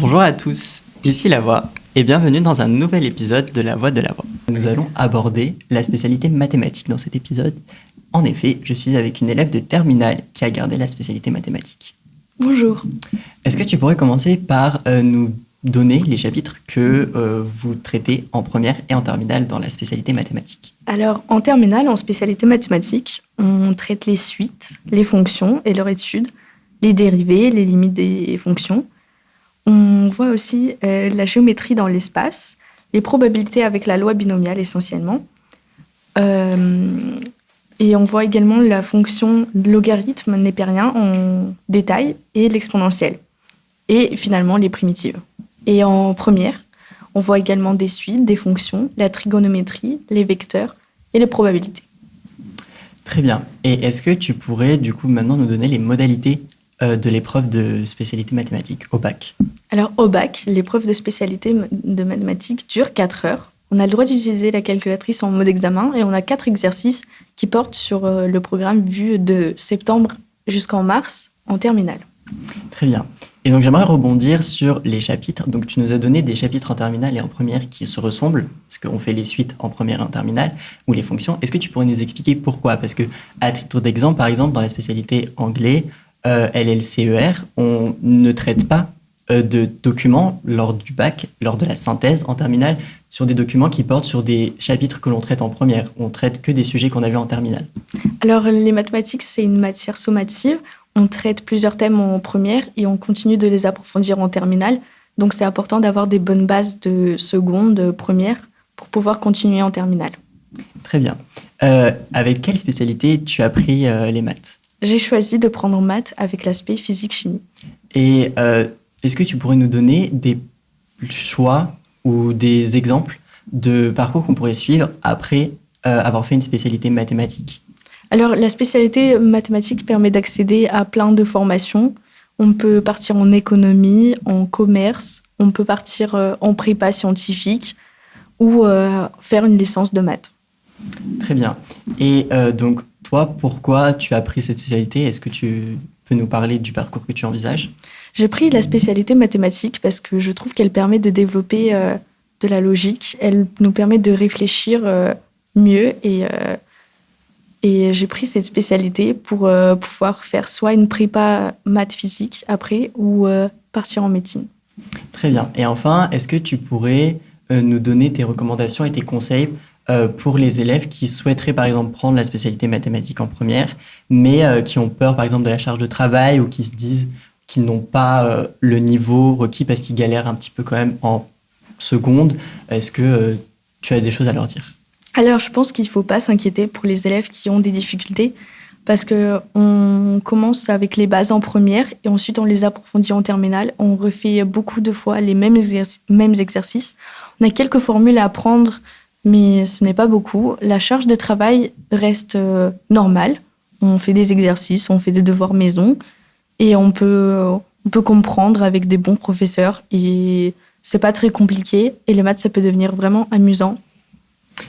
Bonjour à tous, ici La Voix et bienvenue dans un nouvel épisode de La Voix de la Voix. Nous allons aborder la spécialité mathématique dans cet épisode. En effet, je suis avec une élève de terminale qui a gardé la spécialité mathématique. Bonjour. Est-ce que tu pourrais commencer par nous donner les chapitres que vous traitez en première et en terminale dans la spécialité mathématique? Alors, en terminale, en spécialité mathématique, on traite les suites, les fonctions et leur étude, les dérivées, les limites des fonctions. On voit aussi la géométrie dans l'espace, les probabilités avec la loi binomiale essentiellement. Et on voit également la fonction logarithme népérien en détail et l'exponentielle. Et finalement, les primitives. Et en première, on voit également des suites, des fonctions, la trigonométrie, les vecteurs et les probabilités. Très bien. Et est-ce que tu pourrais du coup maintenant nous donner les modalités de l'épreuve de spécialité mathématique au bac? Alors au bac, l'épreuve de spécialité de mathématiques dure 4 heures. On a le droit d'utiliser la calculatrice en mode examen et on a 4 exercices qui portent sur le programme vu de septembre jusqu'en mars en terminale. Très bien. Et donc j'aimerais rebondir sur les chapitres. Donc tu nous as donné des chapitres en terminale et en première qui se ressemblent, parce qu'on fait les suites en première et en terminale, ou les fonctions. Est-ce que tu pourrais nous expliquer pourquoi? Parce que à titre d'exemple, par exemple, dans la spécialité anglais, LLCER, on ne traite pas de documents lors du bac, lors de la synthèse en terminale, sur des documents qui portent sur des chapitres que l'on traite en première. On traite que des sujets qu'on a vus en terminale. Alors les mathématiques, c'est une matière sommative. On traite plusieurs thèmes en première et on continue de les approfondir en terminale. Donc c'est important d'avoir des bonnes bases de seconde, de première, pour pouvoir continuer en terminale. Très bien. Avec quelle spécialité tu as pris les maths? J'ai choisi de prendre maths avec l'aspect physique-chimie. Et est-ce que tu pourrais nous donner des choix ou des exemples de parcours qu'on pourrait suivre après avoir fait une spécialité mathématique? Alors, la spécialité mathématique permet d'accéder à plein de formations. On peut partir en économie, en commerce, on peut partir en prépa scientifique ou faire une licence de maths. Très bien. Et donc, toi, pourquoi tu as pris cette spécialité? Est-ce que tu peux nous parler du parcours que tu envisages? J'ai pris la spécialité mathématique parce que je trouve qu'elle permet de développer de la logique. Elle nous permet de réfléchir mieux et j'ai pris cette spécialité pour pouvoir faire soit une prépa maths physique après ou partir en médecine. Très bien. Et enfin, est-ce que tu pourrais nous donner tes recommandations et tes conseils pour les élèves qui souhaiteraient, par exemple, prendre la spécialité mathématique en première, mais qui ont peur, par exemple, de la charge de travail ou qui se disent qu'ils n'ont pas le niveau requis parce qu'ils galèrent un petit peu quand même en seconde? Est-ce que tu as des choses à leur dire? Alors, je pense qu'il ne faut pas s'inquiéter pour les élèves qui ont des difficultés parce qu'on commence avec les bases en première et ensuite on les approfondit en terminale. On refait beaucoup de fois les mêmes exercices. On a quelques formules à apprendre, mais ce n'est pas beaucoup. La charge de travail reste normale. On fait des exercices, on fait des devoirs maison et on peut comprendre avec des bons professeurs. Et c'est pas très compliqué et les maths, ça peut devenir vraiment amusant.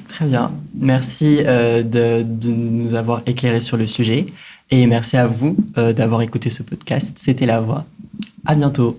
Très bien. Merci de nous avoir éclairé sur le sujet et merci à vous d'avoir écouté ce podcast. C'était La Voix. À bientôt.